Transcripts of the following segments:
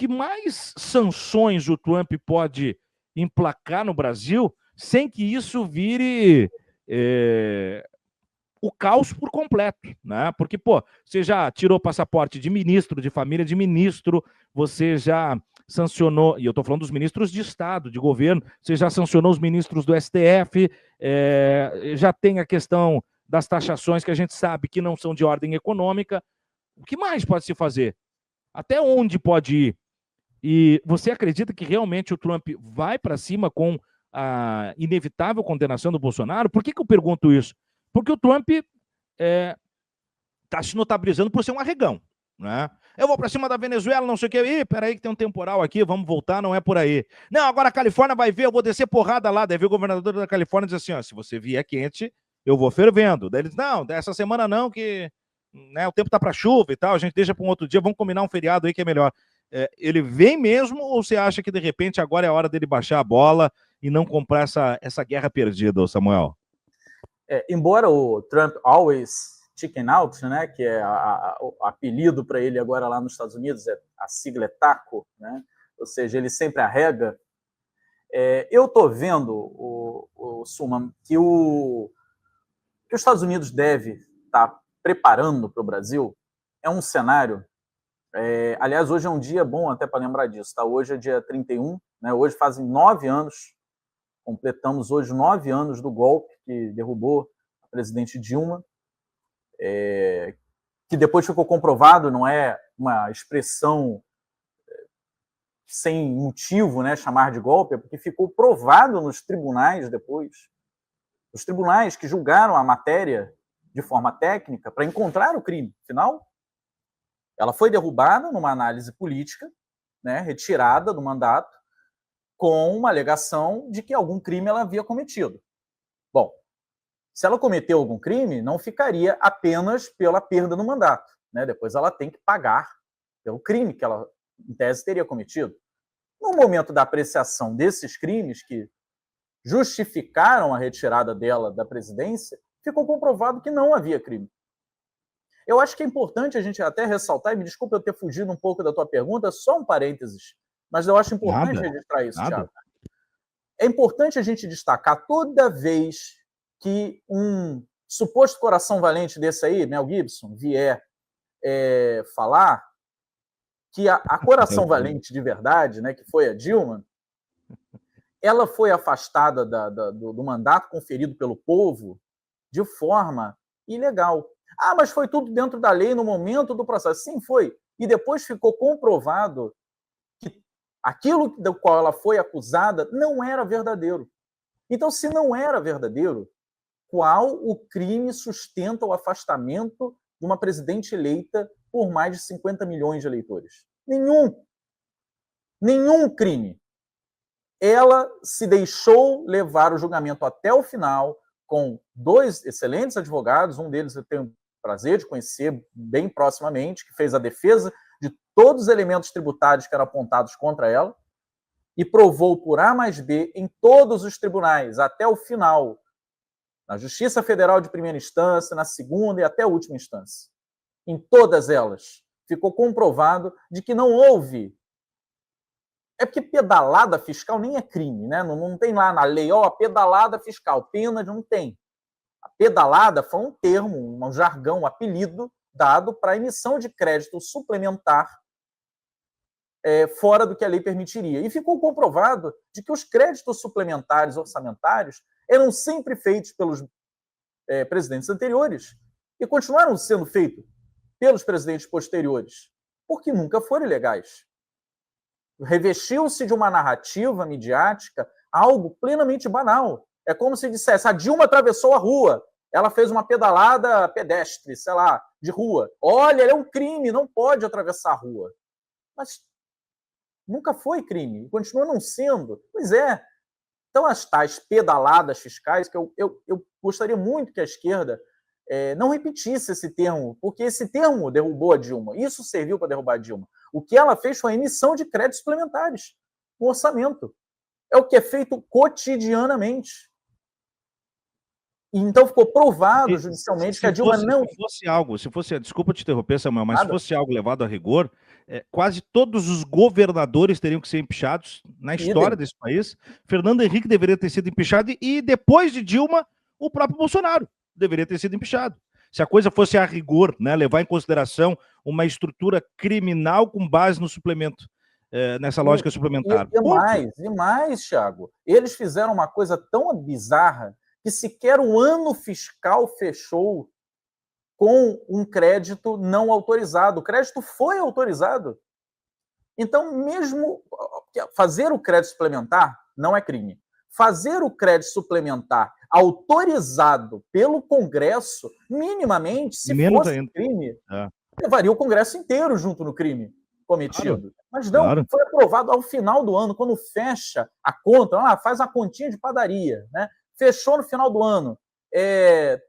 que mais sanções o Trump pode emplacar no Brasil sem que isso vire o caos por completo, né? Porque, pô, você já tirou passaporte de ministro, de família de ministro, você já sancionou, e eu estou falando dos ministros de Estado, de governo, você já sancionou os ministros do STF, já tem a questão das taxações que a gente sabe que não são de ordem econômica. O que mais pode se fazer? Até onde pode ir? E você acredita que realmente o Trump vai para cima com a inevitável condenação do Bolsonaro? Por que eu pergunto isso? Porque o Trump está se notabilizando por ser um arregão, né? Eu vou para cima da Venezuela, não sei o que. Ih, peraí que tem um temporal aqui, vamos voltar, não é por aí. Não, agora a Califórnia vai ver, eu vou descer porrada lá. Daí o governador da Califórnia diz assim, ó, se você vier quente, eu vou fervendo. Daí ele diz, não, dessa semana não, que né, o tempo tá para chuva e tal, a gente deixa para um outro dia, vamos combinar um feriado aí que é melhor. Ele vem mesmo ou você acha que de repente agora é a hora dele baixar a bola e não comprar essa guerra perdida, Samuel? Embora o Trump always chicken out, né, que é o apelido para ele agora lá nos Estados Unidos, a sigla é TACO, né, ou seja, ele sempre arrega, eu estou vendo, o Suman, que os Estados Unidos deve estar preparando para o Brasil é um cenário. Aliás, hoje é um dia bom até para lembrar disso, tá? Hoje é dia 31, né? Hoje fazem 9 anos, completamos hoje 9 anos do golpe que derrubou a presidente Dilma, que depois ficou comprovado, não é uma expressão sem motivo, né, chamar de golpe, porque ficou provado nos tribunais depois, os tribunais que julgaram a matéria de forma técnica para encontrar o crime. Afinal, ela foi derrubada numa análise política, né, retirada do mandato, com uma alegação de que algum crime ela havia cometido. Bom, se ela cometeu algum crime, não ficaria apenas pela perda do mandato, né? Depois ela tem que pagar pelo crime que ela, em tese, teria cometido. No momento da apreciação desses crimes que justificaram a retirada dela da presidência, ficou comprovado que não havia crime. Eu acho que é importante a gente até ressaltar, e me desculpe eu ter fugido um pouco da tua pergunta, só um parênteses, mas eu acho importante registrar isso, Thiago. É importante a gente destacar toda vez que um suposto coração valente desse aí, Mel Gibson, vier falar que a coração valente de verdade, né, que foi a Dilma, ela foi afastada do mandato conferido pelo povo de forma ilegal. Ah, mas foi tudo dentro da lei no momento do processo. Sim, foi. E depois ficou comprovado que aquilo do qual ela foi acusada não era verdadeiro. Então, se não era verdadeiro, qual o crime sustenta o afastamento de uma presidente eleita por mais de 50 milhões de eleitores? Nenhum. Nenhum crime. Ela se deixou levar o julgamento até o final, com 2 excelentes advogados, um deles eu tenho o prazer de conhecer bem proximamente, que fez a defesa de todos os elementos tributários que eram apontados contra ela, e provou por A mais B em todos os tribunais, até o final, na Justiça Federal de primeira instância, na segunda e até a última instância. Em todas elas, ficou comprovado de que não houve. É porque pedalada fiscal nem é crime, né? Não tem lá na lei, pedalada fiscal, pena não tem. A pedalada foi um termo, um jargão, um apelido dado para a emissão de crédito suplementar fora do que a lei permitiria. E ficou comprovado de que os créditos suplementares orçamentários eram sempre feitos pelos presidentes anteriores e continuaram sendo feitos pelos presidentes posteriores, porque nunca foram ilegais. Revestiu-se de uma narrativa midiática algo plenamente banal. É como se dissesse, a Dilma atravessou a rua, ela fez uma pedalada pedestre, sei lá, de rua. Olha, é um crime, não pode atravessar a rua. Mas nunca foi crime, continua não sendo. Pois é. Então, as tais pedaladas fiscais, que eu gostaria muito que a esquerda não repetisse esse termo, porque esse termo derrubou a Dilma. Isso serviu para derrubar a Dilma. O que ela fez foi a emissão de créditos suplementares no orçamento. É o que é feito cotidianamente. Então ficou provado judicialmente que a Dilma não... Se fosse, desculpa te interromper, Samuel, mas se fosse algo levado a rigor, quase todos os governadores teriam que ser empichados na história desse país. Fernando Henrique deveria ter sido empichado e depois de Dilma, o próprio Bolsonaro deveria ter sido empichado. Se a coisa fosse a rigor, né, levar em consideração uma estrutura criminal com base no suplemento, nessa lógica suplementar. E mais, Thiago, eles fizeram uma coisa tão bizarra que sequer o ano fiscal fechou com um crédito não autorizado. O crédito foi autorizado. Então, mesmo fazer o crédito suplementar não é crime. Fazer o crédito suplementar autorizado pelo Congresso, minimamente, se fosse crime, levaria o Congresso inteiro junto no crime cometido. Claro. Mas não, foi aprovado ao final do ano, quando fecha a conta, faz a continha de padaria, né? Fechou no final do ano.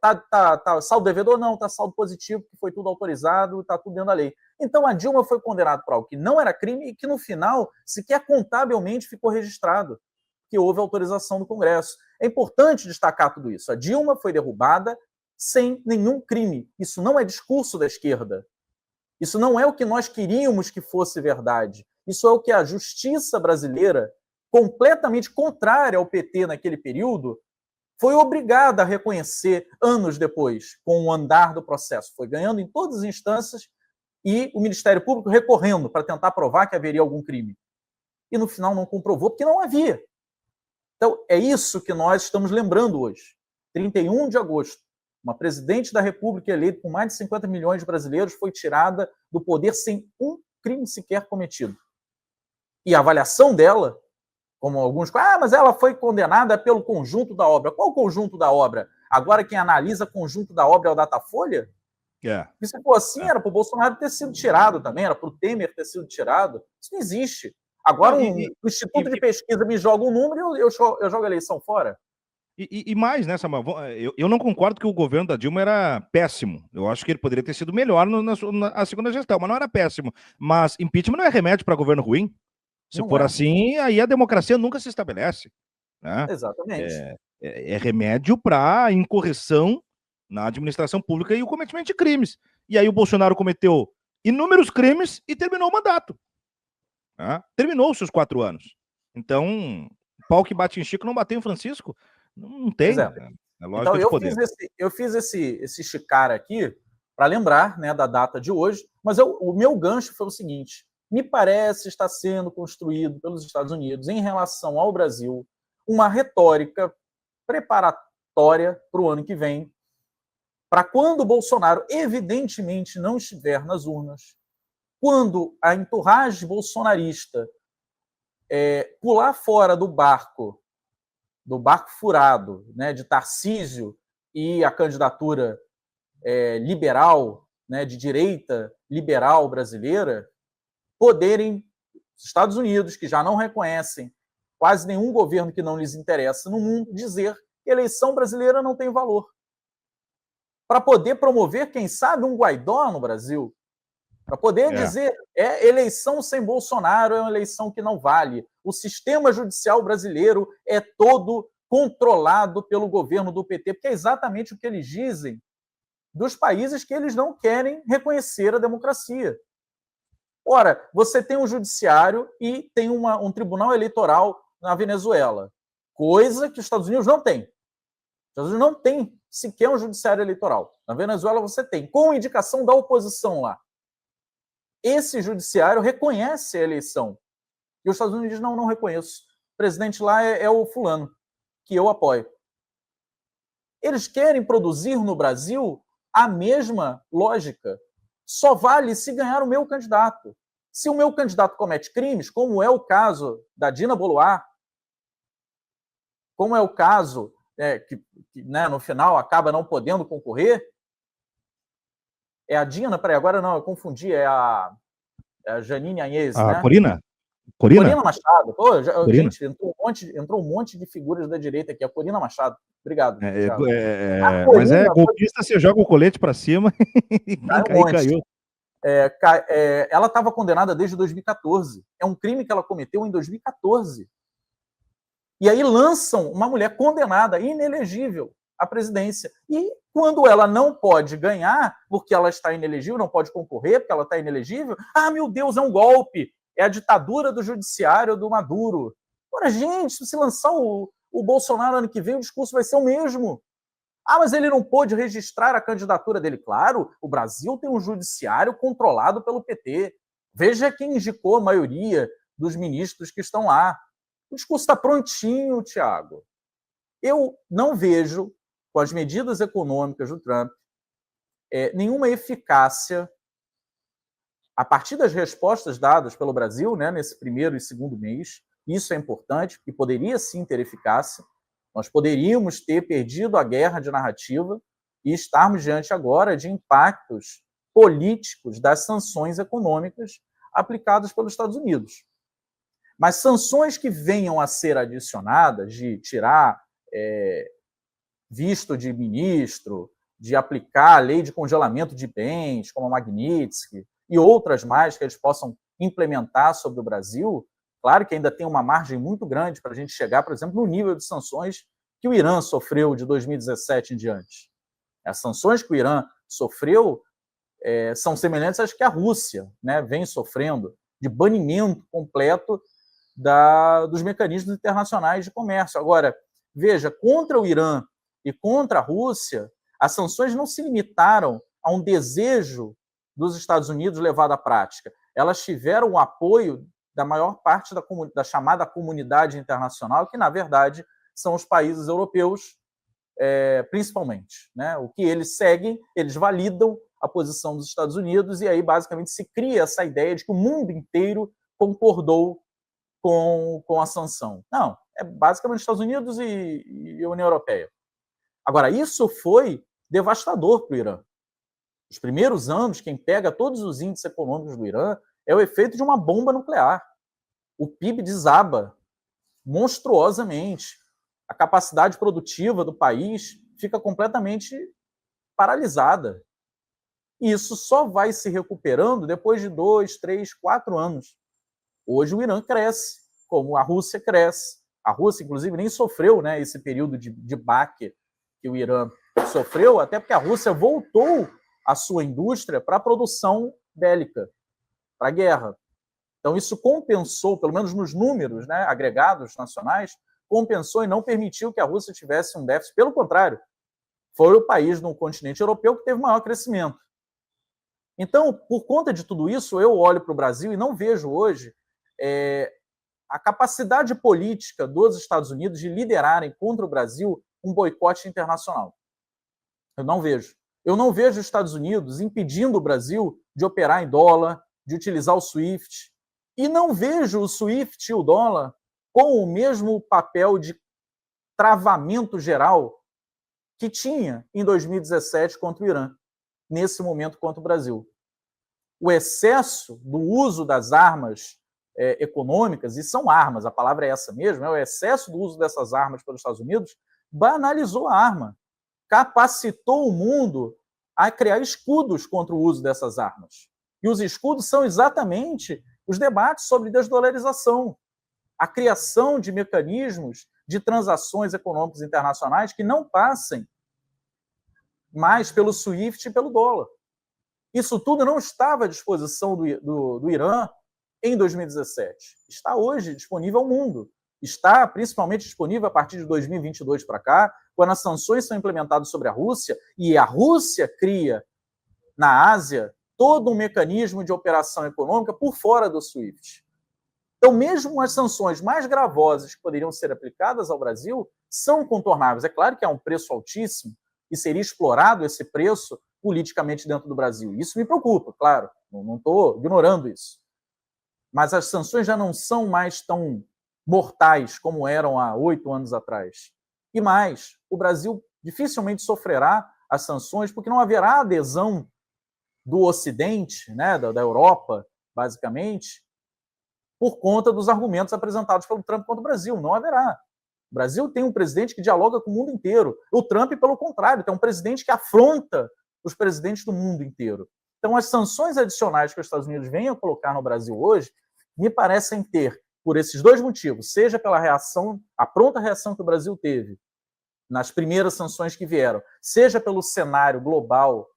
Tá saldo devedor? Não, tá saldo positivo, que foi tudo autorizado, tá tudo dentro da lei. Então a Dilma foi condenada por algo que não era crime e que no final sequer contabilmente ficou registrado, que houve autorização do Congresso. É importante destacar tudo isso. A Dilma foi derrubada sem nenhum crime. Isso não é discurso da esquerda. Isso não é o que nós queríamos que fosse verdade. Isso é o que a justiça brasileira, completamente contrária ao PT naquele período, foi obrigada a reconhecer anos depois, com o andar do processo. Foi ganhando em todas as instâncias e o Ministério Público recorrendo para tentar provar que haveria algum crime. E no final não comprovou, porque não havia. Então, é isso que nós estamos lembrando hoje. 31 de agosto, uma presidente da República eleita com mais de 50 milhões de brasileiros foi tirada do poder sem um crime sequer cometido. E a avaliação dela, como alguns... mas ela foi condenada pelo conjunto da obra. Qual o conjunto da obra? Agora quem analisa o conjunto da obra é o Datafolha? E se for assim, era para o Bolsonaro ter sido tirado também, era para o Temer ter sido tirado. Isso não existe. Agora o Instituto de Pesquisa me joga um número e eu jogo a eleição fora. E mais, né, Samuel? Eu não concordo que o governo da Dilma era péssimo. Eu acho que ele poderia ter sido melhor na segunda gestão, mas não era péssimo. Mas impeachment não é remédio para governo ruim. Se não for assim, aí a democracia nunca se estabelece. Né? Exatamente. É remédio para incorreção na administração pública e o cometimento de crimes. E aí o Bolsonaro cometeu inúmeros crimes e terminou o mandato. Né? Terminou os seus 4 anos. Então, pau que bate em Chico não bateu em Francisco. Não tem. É lógica então, de poder. Eu fiz esse chicar aqui para lembrar, né, da data de hoje, mas o meu gancho foi o seguinte: me parece estar sendo construído pelos Estados Unidos em relação ao Brasil uma retórica preparatória para o ano que vem, para quando o Bolsonaro evidentemente não estiver nas urnas, quando a entourage bolsonarista pular fora do barco furado, né, de Tarcísio e a candidatura liberal, né, de direita liberal brasileira, poderem, os Estados Unidos, que já não reconhecem quase nenhum governo que não lhes interessa no mundo, dizer que a eleição brasileira não tem valor. Para poder promover, quem sabe, um Guaidó no Brasil, para poder dizer, eleição sem Bolsonaro é uma eleição que não vale. O sistema judicial brasileiro é todo controlado pelo governo do PT, porque é exatamente o que eles dizem dos países que eles não querem reconhecer a democracia. Ora, você tem um judiciário e tem um tribunal eleitoral na Venezuela, coisa que os Estados Unidos não têm. Os Estados Unidos não têm sequer um judiciário eleitoral. Na Venezuela você tem, com indicação da oposição lá. Esse judiciário reconhece a eleição. E os Estados Unidos não reconhece. O presidente lá é o fulano, que eu apoio. Eles querem produzir no Brasil a mesma lógica. Só vale se ganhar o meu candidato. Se o meu candidato comete crimes, como é o caso da Dina Boluart, como é o caso que né, no final acaba não podendo concorrer, é a Dina, peraí, agora não, eu confundi, é a Janine Agnese, né? Corina Machado. Pô, Corina. Gente, entrou um monte de figuras da direita aqui. A Corina Machado. Obrigado. Mas golpista, você joga o colete para cima e caiu. Ela estava condenada desde 2014. É um crime que ela cometeu em 2014. E aí lançam uma mulher condenada, inelegível, a presidência. E quando ela não pode ganhar, porque ela está inelegível, não pode concorrer, porque ela está inelegível, meu Deus, é um golpe, é a ditadura do judiciário do Maduro. Ora, gente, se lançar o Bolsonaro ano que vem, o discurso vai ser o mesmo. Mas ele não pôde registrar a candidatura dele. Claro, o Brasil tem um judiciário controlado pelo PT. Veja quem indicou a maioria dos ministros que estão lá. O discurso está prontinho, Tiago. Eu não vejo, com as medidas econômicas do Trump, nenhuma eficácia a partir das respostas dadas pelo Brasil, né, nesse primeiro e segundo mês. Isso é importante e poderia sim ter eficácia. Nós poderíamos ter perdido a guerra de narrativa e estarmos diante agora de impactos políticos das sanções econômicas aplicadas pelos Estados Unidos. Mas sanções que venham a ser adicionadas, de tirar visto de ministro, de aplicar a lei de congelamento de bens, como a Magnitsky, e outras mais que eles possam implementar sobre o Brasil, claro que ainda tem uma margem muito grande para a gente chegar, por exemplo, no nível de sanções que o Irã sofreu de 2017 em diante. As sanções que o Irã sofreu são semelhantes às que a Rússia, né, vem sofrendo, de banimento completo dos mecanismos internacionais de comércio. Agora, veja, contra o Irã e contra a Rússia, as sanções não se limitaram a um desejo dos Estados Unidos levado à prática. Elas tiveram o apoio da maior parte da chamada comunidade internacional, que, na verdade, são os países europeus, principalmente, né? O que eles seguem, eles validam a posição dos Estados Unidos, e aí, basicamente, se cria essa ideia de que o mundo inteiro concordou com a sanção. Não, é basicamente Estados Unidos e a União Europeia. Agora, isso foi devastador para o Irã. Os primeiros anos, quem pega todos os índices econômicos do Irã é o efeito de uma bomba nuclear. O PIB desaba monstruosamente. A capacidade produtiva do país fica completamente paralisada. E isso só vai se recuperando depois de 2, 3, 4 anos. Hoje o Irã cresce, como a Rússia cresce. A Rússia, inclusive, nem sofreu, né, esse período de baque que o Irã sofreu, até porque a Rússia voltou a sua indústria para a produção bélica, para a guerra. Então, isso compensou, pelo menos nos números, né, agregados nacionais, compensou e não permitiu que a Rússia tivesse um déficit. Pelo contrário, foi o país no continente europeu que teve maior crescimento. Então, por conta de tudo isso, eu olho para o Brasil e não vejo hoje a capacidade política dos Estados Unidos de liderarem contra o Brasil um boicote internacional. Eu não vejo. Eu não vejo os Estados Unidos impedindo o Brasil de operar em dólar, de utilizar o SWIFT, e não vejo o SWIFT e o dólar com o mesmo papel de travamento geral que tinha em 2017 contra o Irã, nesse momento contra o Brasil. O excesso do uso das armas econômicas, e são armas, a palavra é essa mesmo, o excesso do uso dessas armas pelos Estados Unidos banalizou a arma, capacitou o mundo a criar escudos contra o uso dessas armas. E os escudos são exatamente os debates sobre desdolarização, a criação de mecanismos de transações econômicas internacionais que não passem mais pelo SWIFT e pelo dólar. Isso tudo não estava à disposição do Irã em 2017. Está hoje disponível ao mundo. Está principalmente disponível a partir de 2022 para cá, quando as sanções são implementadas sobre a Rússia, e a Rússia cria na Ásia todo um mecanismo de operação econômica por fora do SWIFT. Então, mesmo as sanções mais gravosas que poderiam ser aplicadas ao Brasil são contornáveis. É claro que há um preço altíssimo e seria explorado esse preço politicamente dentro do Brasil. Isso me preocupa, claro, não estou ignorando isso. Mas as sanções já não são mais tão mortais como eram há 8 anos atrás. E mais, o Brasil dificilmente sofrerá as sanções porque não haverá adesão do Ocidente, né, da Europa, basicamente, por conta dos argumentos apresentados pelo Trump contra o Brasil. Não haverá. O Brasil tem um presidente que dialoga com o mundo inteiro. O Trump, pelo contrário, tem um presidente que afronta os presidentes do mundo inteiro. Então, as sanções adicionais que os Estados Unidos vêm a colocar no Brasil hoje me parecem ter, por esses dois motivos, seja pela reação, a pronta reação que o Brasil teve nas primeiras sanções que vieram, seja pelo cenário global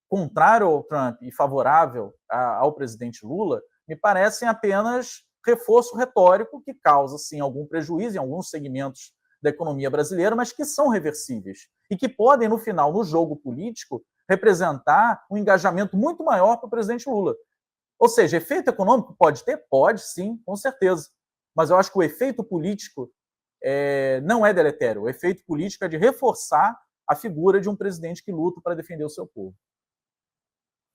contrário ao Trump e favorável ao presidente Lula, me parecem apenas reforço retórico que causa, sim, algum prejuízo em alguns segmentos da economia brasileira, mas que são reversíveis e que podem, no final, no jogo político, representar um engajamento muito maior para o presidente Lula. Ou seja, efeito econômico pode ter? Pode, sim, com certeza. Mas eu acho que o efeito político não é deletério. O efeito político é de reforçar a figura de um presidente que luta para defender o seu povo.